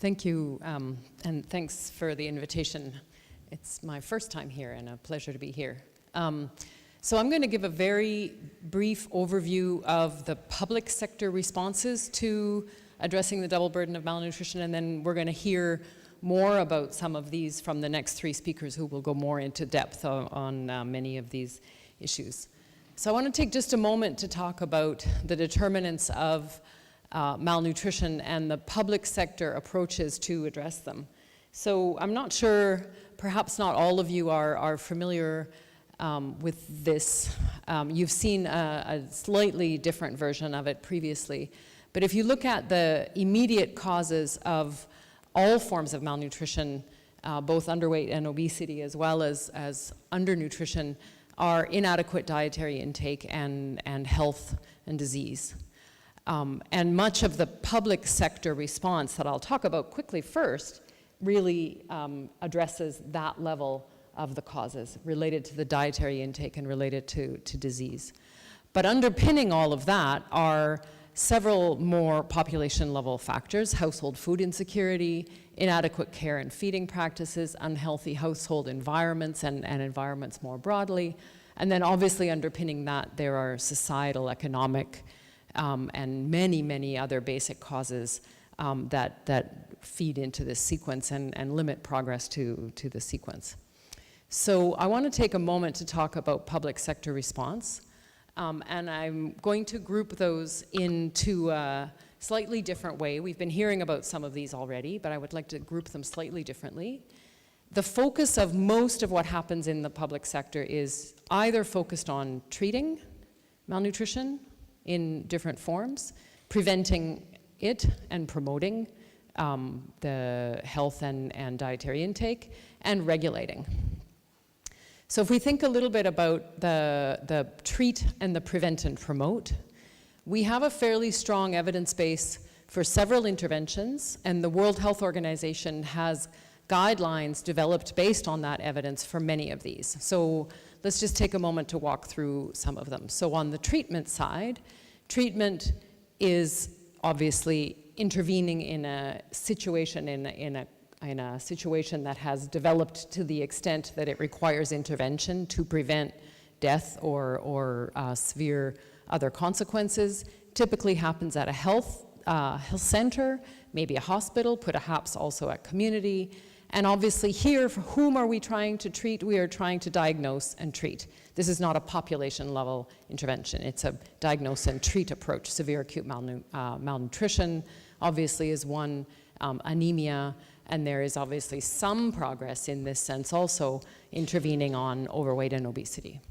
Thank you, and thanks for the invitation. It's my first time here and a pleasure to be here. So I'm going to give a very brief overview of the public sector responses to addressing the double burden of malnutrition, and then we're going to hear more about some of these from the next three speakers who will go more into depth on many of these issues. So I want to take just a moment to talk about the determinants of malnutrition and the public sector approaches to address them. So I'm not sure, perhaps not all of you are familiar with this. You've seen a slightly different version of it previously. But if you look at the immediate causes of all forms of malnutrition, both underweight and obesity, as well as undernutrition, are inadequate dietary intake and health and disease. And much of the public sector response that I'll talk about quickly first really addresses that level of the causes related to the dietary intake and related to disease. But underpinning all of that are several more population level factors: household food insecurity, inadequate care and feeding practices, unhealthy household environments and environments more broadly. And then obviously underpinning that there are societal, economic, and many other basic causes that feed into this sequence and limit progress to the sequence. So I want to take a moment to talk about public sector response. And I'm going to group those into a slightly different way. We've been hearing about some of these already, but I would like to group them slightly differently. The focus of most of what happens in the public sector is either focused on treating malnutrition in different forms, preventing it and promoting the health and dietary intake, and regulating. So if we think a little bit about the treat and the prevent and promote, we have a fairly strong evidence base for several interventions, and the World Health Organization has guidelines developed based on that evidence for many of these. So let's just take a moment to walk through some of them. So on the treatment side, treatment is obviously intervening in a situation in a situation that has developed to the extent that it requires intervention to prevent death or severe other consequences. Typically happens at a health center, maybe a hospital, perhaps also at community. And obviously here, for whom are we trying to treat? We are trying to diagnose and treat. This is not a population level intervention. It's a diagnose and treat approach. Severe acute malnutrition obviously is one, anemia, and there is obviously some progress in this sense also intervening on overweight and obesity.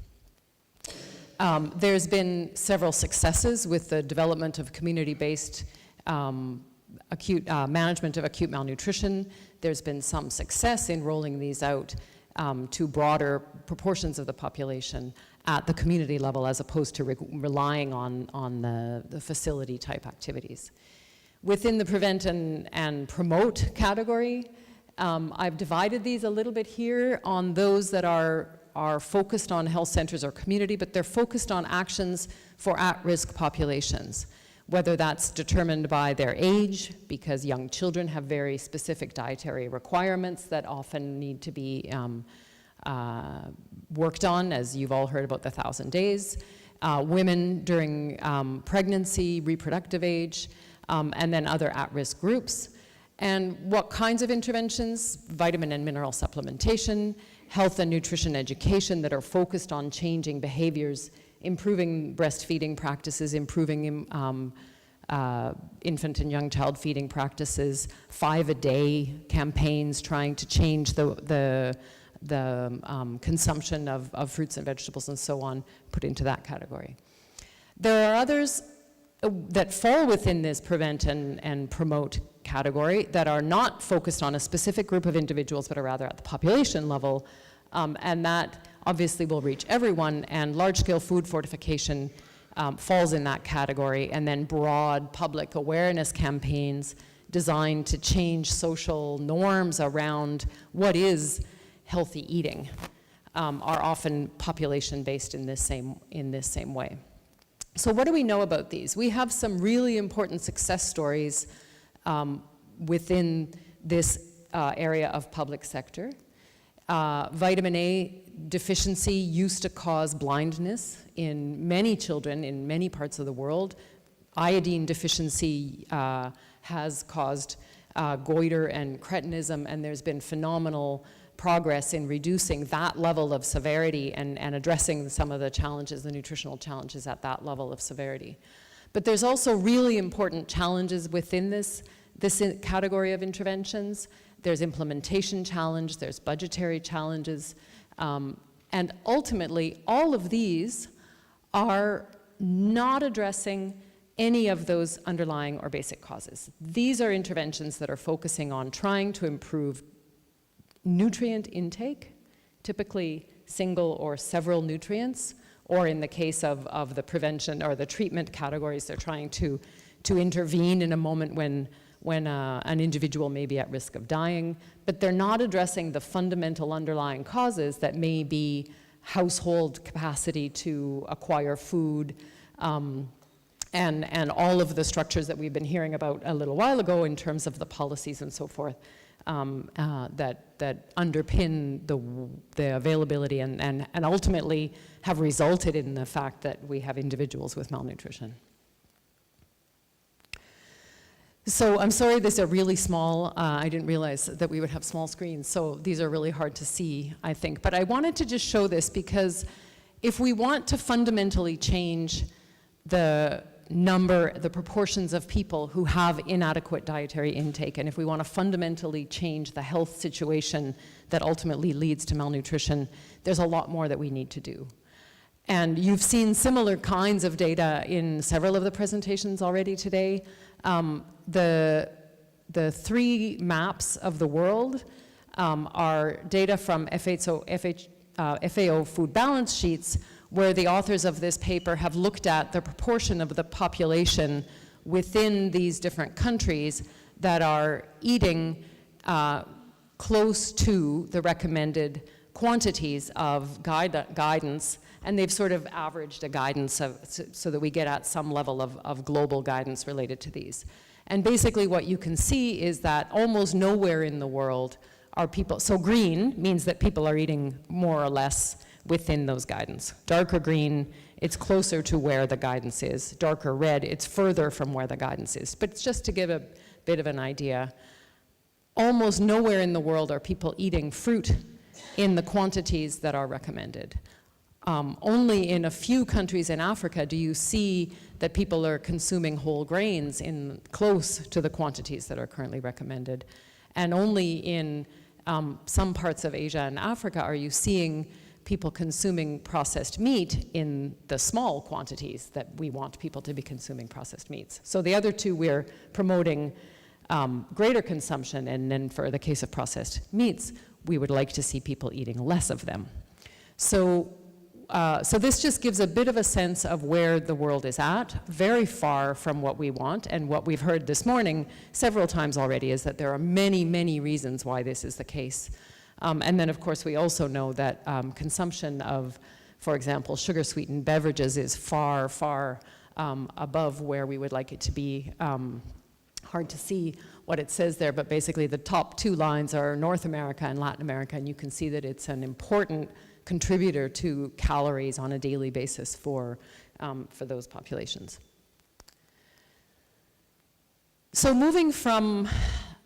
There's been several successes with the development of community-based management of acute malnutrition. There's been some success in rolling these out to broader proportions of the population at the community level as opposed to relying on the facility type activities. Within the prevent and promote category, I've divided these a little bit here on those that are focused on health centers or community, but they're focused on actions for at-risk populations, whether that's determined by their age, because young children have very specific dietary requirements that often need to be worked on, as you've all heard about the 1,000 days, women during pregnancy, reproductive age, and then other at-risk groups. And what kinds of interventions? Vitamin and mineral supplementation, health and nutrition education that are focused on changing behaviors, improving breastfeeding practices, improving infant and young child feeding practices, 5-a-day campaigns trying to change the consumption of fruits and vegetables and so on, put into that category. There are others that fall within this prevent and promote category that are not focused on a specific group of individuals, but are rather at the population level, and that obviously will reach everyone, and large-scale food fortification falls in that category, and then broad public awareness campaigns designed to change social norms around what is healthy eating are often population-based in this same way. So what do we know about these? We have some really important success stories within this area of public sector. Vitamin A deficiency used to cause blindness in many children in many parts of the world. Iodine deficiency has caused goiter and cretinism, and there's been phenomenal progress in reducing that level of severity and addressing some of the challenges, the nutritional challenges at that level of severity. But there's also really important challenges within this category of interventions. There's implementation challenge, there's budgetary challenges, and ultimately all of these are not addressing any of those underlying or basic causes. These are interventions that are focusing on trying to improve nutrient intake, typically single or several nutrients, or in the case of the prevention or the treatment categories, they're trying to intervene in a moment when an individual may be at risk of dying, but they're not addressing the fundamental underlying causes that may be household capacity to acquire food, and all of the structures that we've been hearing about a little while ago in terms of the policies and so forth that underpin the availability and ultimately have resulted in the fact that we have individuals with malnutrition. So I'm sorry these are really small. I didn't realize that we would have small screens, so these are really hard to see, I think. But I wanted to just show this because if we want to fundamentally change the proportions of people who have inadequate dietary intake, and if we want to fundamentally change the health situation that ultimately leads to malnutrition, there's a lot more that we need to do. And you've seen similar kinds of data in several of the presentations already today. The three maps of the world are data from FAO food balance sheets, where the authors of this paper have looked at the proportion of the population within these different countries that are eating close to the recommended quantities of guidance, and they've sort of averaged a guidance so that we get at some level of global guidance related to these. And basically what you can see is that almost nowhere in the world are people, so green means that people are eating more or less within those guidance. Darker green, it's closer to where the guidance is. Darker red, it's further from where the guidance is. But just to give a bit of an idea, almost nowhere in the world are people eating fruit in the quantities that are recommended. Only in a few countries in Africa do you see that people are consuming whole grains in close to the quantities that are currently recommended. And only in some parts of Asia and Africa are you seeing people consuming processed meat in the small quantities that we want people to be consuming processed meats. So the other two, we're promoting greater consumption, and then for the case of processed meats, we would like to see people eating less of them. So this just gives a bit of a sense of where the world is at, very far from what we want, and what we've heard this morning several times already is that there are many, many reasons why this is the case. And then, of course, we also know that consumption of, for example, sugar-sweetened beverages is far, far above where we would like it to be. Hard to see what it says there, but basically the top two lines are North America and Latin America, and you can see that it's an important contributor to calories on a daily basis for those populations. So moving from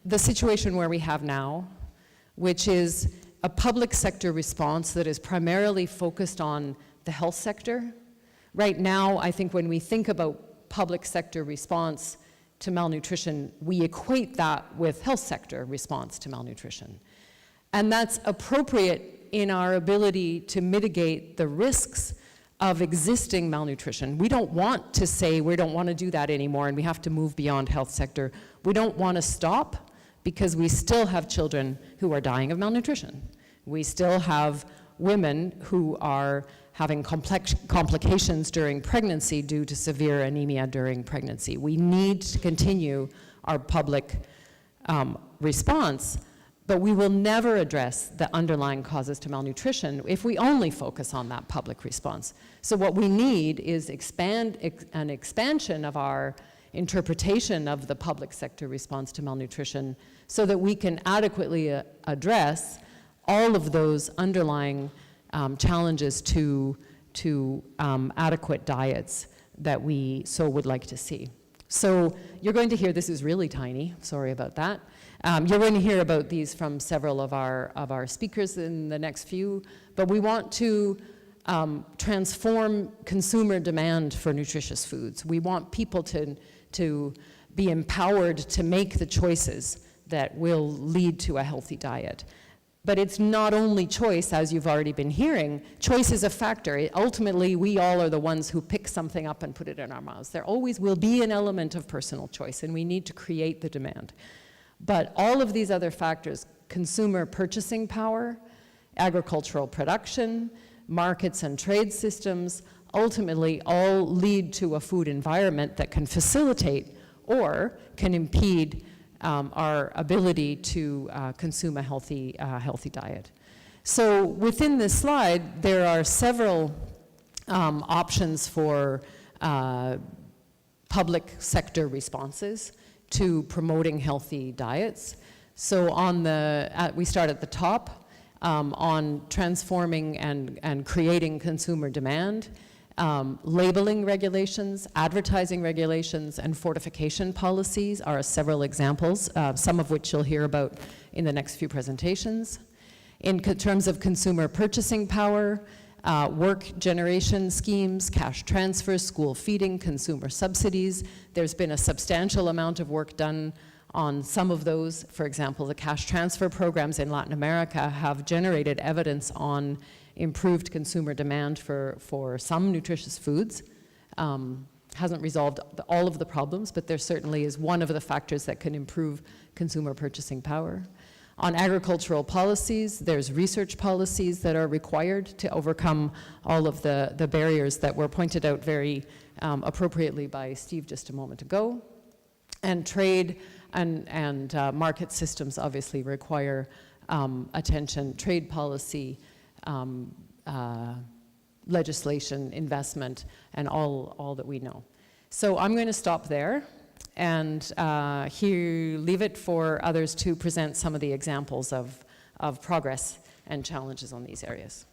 the situation where we have now, which is a public sector response that is primarily focused on the health sector. Right now, I think when we think about public sector response to malnutrition, we equate that with health sector response to malnutrition. And that's appropriate in our ability to mitigate the risks of existing malnutrition. We don't want to say we don't want to do that anymore and we have to move beyond health sector. We don't want to stop because we still have children who are dying of malnutrition. We still have women who are having complications during pregnancy due to severe anemia during pregnancy. We need to continue our public response, but we will never address the underlying causes to malnutrition if we only focus on that public response. So what we need is an expansion of our interpretation of the public sector response to malnutrition so that we can adequately address all of those underlying challenges to adequate diets that we so would like to see. So you're going to hear, this is really tiny, sorry about that. You're going to hear about these from several of our speakers in the next few, but we want to transform consumer demand for nutritious foods. We want people to be empowered to make the choices that will lead to a healthy diet. But it's not only choice, as you've already been hearing. Choice is a factor. Ultimately, we all are the ones who pick something up and put it in our mouths. There always will be an element of personal choice, and we need to create the demand. But all of these other factors, consumer purchasing power, agricultural production, markets and trade systems, ultimately all lead to a food environment that can facilitate or can impede our ability to consume a healthy diet. So within this slide, there are several options for public sector responses to promoting healthy diets. So we start at the top on transforming and creating consumer demand. Labeling regulations, advertising regulations, and fortification policies are several examples, some of which you'll hear about in the next few presentations. In terms of consumer purchasing power, work generation schemes, cash transfers, school feeding, consumer subsidies. There's been a substantial amount of work done on some of those. For example, the cash transfer programs in Latin America have generated evidence on improved consumer demand for some nutritious foods. Hasn't resolved all of the problems, but there certainly is one of the factors that can improve consumer purchasing power. On agricultural policies, there's research policies that are required to overcome all of the barriers that were pointed out very appropriately by Steve just a moment ago. And trade and market systems obviously require attention, trade policy, legislation, investment, and all that we know. So I'm going to stop there and leave it for others to present some of the examples of progress and challenges on these areas.